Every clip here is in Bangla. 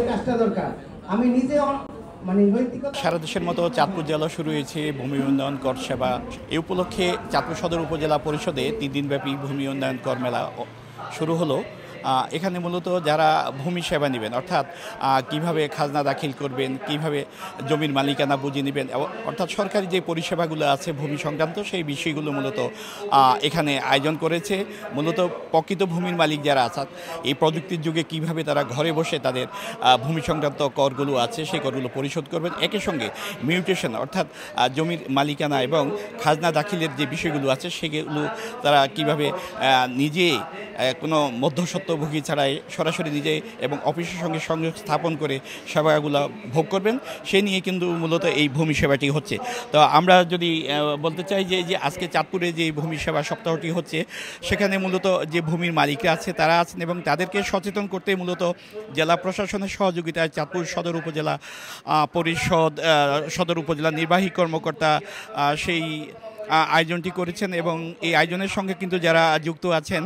কাজটা দরকার। আমি নিজে সারা দেশের মতো চাঁদপুর জেলা শুরু হয়েছে ভূমি উন্নয়ন কর সেবা। এই উপলক্ষে চাঁদপুর সদর উপজেলা পরিষদে 3 দিনব্যাপী ভূমি উন্নয়ন কর মেলা শুরু হলো। এখানে মূলত যারা ভূমি সেবা নেবেন, অর্থাৎ কিভাবে খাজনা দাখিল করবেন, কিভাবে জমির মালিকানা বুঝে নেবেন, অর্থাৎ সরকারি যে পরিষেবাগুলো আছে ভূমি সংক্রান্ত সেই বিষয়গুলো মূলত এখানে আয়োজন করেছে। মূলত প্রকৃত ভূমির মালিক যারা আছেন এই প্রযুক্তির যুগে কিভাবে তারা ঘরে বসে তাদের ভূমি সংক্রান্ত করগুলো আছে সেই করগুলো পরিশোধ করবেন। একই সঙ্গে মিউটেশন অর্থাৎ জমির মালিকানা এবং খাজনা দাখিলের যে বিষয়গুলো আছে সেগুলো তারা কিভাবে নিজে কোনো মধ্যস্বত্বভোগী ছাড়াই সরাসরি নিজে এবং অফিসের সঙ্গে সংযোগ স্থাপন করে সেবাগুলো ভোগ করবেন, সে নিয়ে কিন্তু মূলত এই ভূমি সেবাটি হচ্ছে। তো আমরা যদি বলতে চাই যে আজকে চাঁদপুরে যে ভূমি সেবা সপ্তাহটি হচ্ছে, সেখানে মূলত যে ভূমির মালিকরা আছে তারা আছেন এবং তাদেরকে সচেতন করতে মূলত জেলা প্রশাসনের সহযোগিতায় চাঁদপুর সদর উপজেলা পরিষদ সদর উপজেলা নির্বাহী কর্মকর্তা সেই আয়োজনটি করেছেন এবং এই আয়োজনের সঙ্গে কিন্তু যারা যুক্ত আছেন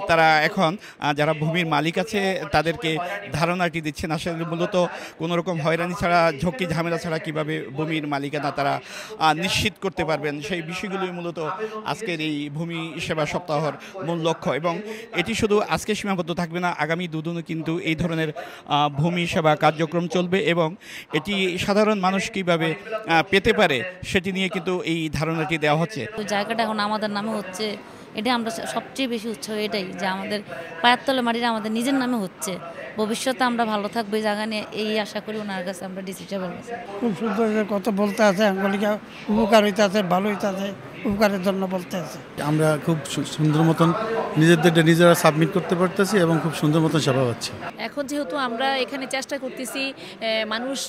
তারা এখন যারা ভূমির মালিক আছে তাদেরকে ধারণাটি দিচ্ছেন আসলে মূলত কোনো রকম হয়রানি ছাড়া, ঝক্কি ঝামেলা ছাড়া কীভাবে ভূমির মালিকানা তারা নিশ্চিত করতে পারবেন সেই বিষয়গুলোই মূলত আজকের এই ভূমি সেবা সপ্তাহের মূল লক্ষ্য। এবং এটি শুধু আজকে সীমাবদ্ধ থাকবে না, আগামী দুদিনও কিন্তু এই ধরনের ভূমি সেবা কার্যক্রম চলবে এবং এটি সাধারণ মানুষ কীভাবে পেতে পারে সেটি নিয়ে কিন্তু এই ধারণাটি দেওয়া হচ্ছে। জায়গাটা এখন আমাদের নামে হচ্ছে, এটা আমরা সবচেয়ে বেশি উৎসাহ এটাই যে আমাদের পায়ের তলে মাটিটা আমাদের নিজের নামে হচ্ছে। ভবিষ্যতে আমরা ভালো থাকবো এই জায়গা নিয়ে, এই আশা করি ওনার কাছে আমরা ডিসিশন বলবো। খুব সুন্দর কথা বলতে আছে, উপকার হইতে আছে, ভালো হইতে আছে, উপকারের জন্য বলতে আছে। আমরা খুব সুন্দর মতন নিজেরা সাবমিট করতে পারতেছি এবং খুব সুন্দর মতন সেবা পাচ্ছি। এখন যেহেতু আমরা এখানে চেষ্টা করতেছি মানুষ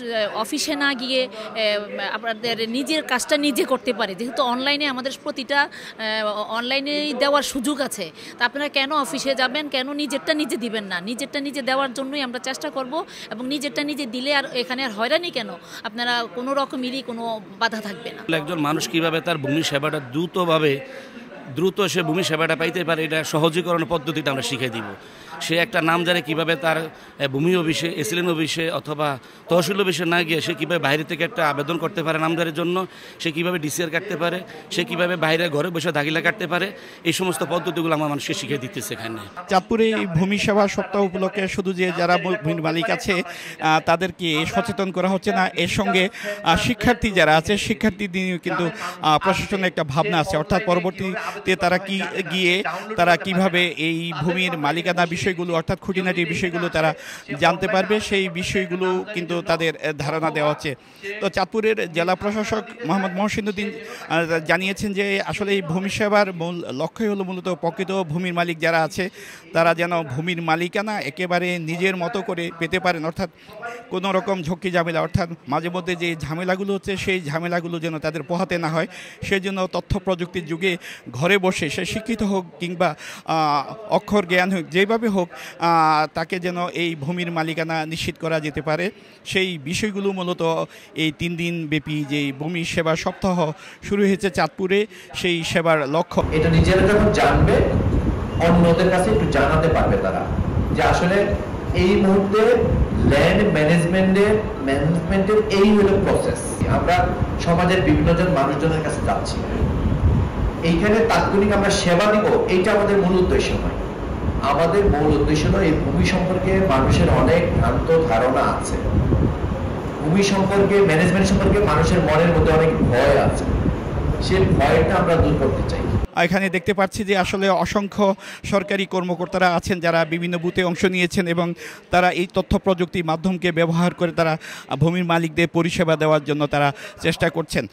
অফিসে না গিয়ে আপনাদের নিজের কাজটা নিজে করতে পারে, যেহেতু অনলাইনে আমাদের প্রতিটা অনলাইনেই দেওয়ার সুযোগ আছে, তা আপনারা কেন অফিসে যাবেন, কেন নিজেরটা নিজে দিবেন না? নিজেরটা নিজে দেওয়ার জন্যই আমরা চেষ্টা করব এবং নিজেরটা নিজে দিলে আর এখানে আর হয়রানি কেন, আপনারা কোনো রকমেরই কোনো বাধা থাকবে না। একজন মানুষ কিভাবে তার ভূমি সেবাটা দ্রুত সে ভূমি সেবাটা পাইতে পারে, এটা সহজীকরণ পদ্ধতিটা আমরা শিখিয়ে দিব। সে একটা নাম জানে কীভাবে তার ভূমি অফিসে, এসিলেন অফিসে অথবা তহসিল অফিসে না গিয়ে সে কীভাবে বাইরে থেকে একটা আবেদন করতে পারে নামজারির জন্য, সে কীভাবে ডিসিআর কাটতে পারে, সে কীভাবে বাইরে ঘরে বসে দাখিলা কাটতে পারে, এই সমস্ত পদ্ধতিগুলো আমার মানুষকে শিখিয়ে দিতেছে এখানে। চাঁদপুরে এই ভূমি সেবা সপ্তাহ উপলক্ষে শুধু যে যারা ভূমির মালিক আছে তাদেরকে সচেতন করা হচ্ছে না, এর সঙ্গে শিক্ষার্থী যারা আছে শিক্ষার্থী নিয়ে কিন্তু প্রশাসনের একটা ভাবনা আছে, অর্থাৎ পরবর্তীতে তারা তারা কিভাবে এই ভূমির মালিকানা বিষয়গুলো অর্থাৎ খুঁটিনাটি বিষয়গুলো তারা জানতে পারবে, সেই বিষয়গুলো কিন্তু তাদের ধারণা দেওয়া হচ্ছে। তো চাঁদপুরের জেলা প্রশাসক মোহাম্মদ মহসিনুদ্দিন জানিয়েছেন যে আসলে এই ভূমি সেবার মূল লক্ষ্যই হলো মূলত প্রকৃত ভূমির মালিক যারা আছে তারা যেন ভূমির মালিকানা একেবারে নিজের মতো করে পেতে পারেন, অর্থাৎ কোনো রকম ঝক্কি ঝামেলা অর্থাৎ মাঝে মধ্যে যে ঝামেলাগুলো হচ্ছে সেই ঝামেলাগুলো যেন তাদের পোহাতে না হয়, সেই জন্য তথ্য প্রযুক্তির যুগে ঘরে বসে সে শিক্ষিত হোক কিংবা অক্ষর জ্ঞান হোক, যেভাবে হোক তাকে যেন এই ভূমির মালিকানা নিশ্চিত করা যেতে পারে, সেই বিষয়গুলো মূলত এই 3 দিন ব্যাপী যে ভূমি সেবা সপ্তাহ শুরু হয়েছে চাঁদপুরে সেই সেবার লক্ষ্য। এটা নিজেরা যখন জানবে অন্যদের কাছে একটু জানাতে পারবে তারা যে আসলে এই মুহূর্তে ল্যান্ড ম্যানেজমেন্টের এই হলো প্রসেস। আমরা সমাজের বিভিন্ন জন মানুষজনের কাছে যাচ্ছি, এইখানে তাৎক্ষণিক আমরা সেবা দিব, এইটা আমাদের মূল উদ্দেশ্য নয়। আমাদের মূল উদ্দেশ্য হলো এই ভূমি সম্পর্কে মানুষের অনেক ভ্রান্ত ধারণা আছে, ভূমি সম্পর্কে ম্যানেজমেন্ট সম্পর্কে মানুষের মনের মধ্যে অনেক ভয় আছে, সেই ভয়টা আমরা দূর করতে চাই। এখানে দেখতে পাচ্ছি যে আসলে অসংখ্য সরকারি কর্মকর্তারা আছেন যারা বিভিন্ন বুথে অংশ নিয়েছেন এবং তারা এই তথ্য প্রযুক্তির মাধ্যমকে ব্যবহার করে তারা ভূমির মালিকদের পরিষেবা দেওয়ার জন্য তারা চেষ্টা করছেন।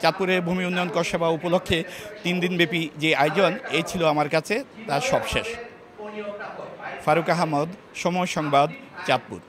চাঁদপুরে ভূমি উন্নয়ন কর সেবা উপলক্ষে 3 দিনব্যাপী যে আয়োজন এই ছিল আমার কাছে তার সব শেষ। ফারুক আহমদ, সময় সংবাদ, চাঁদপুর।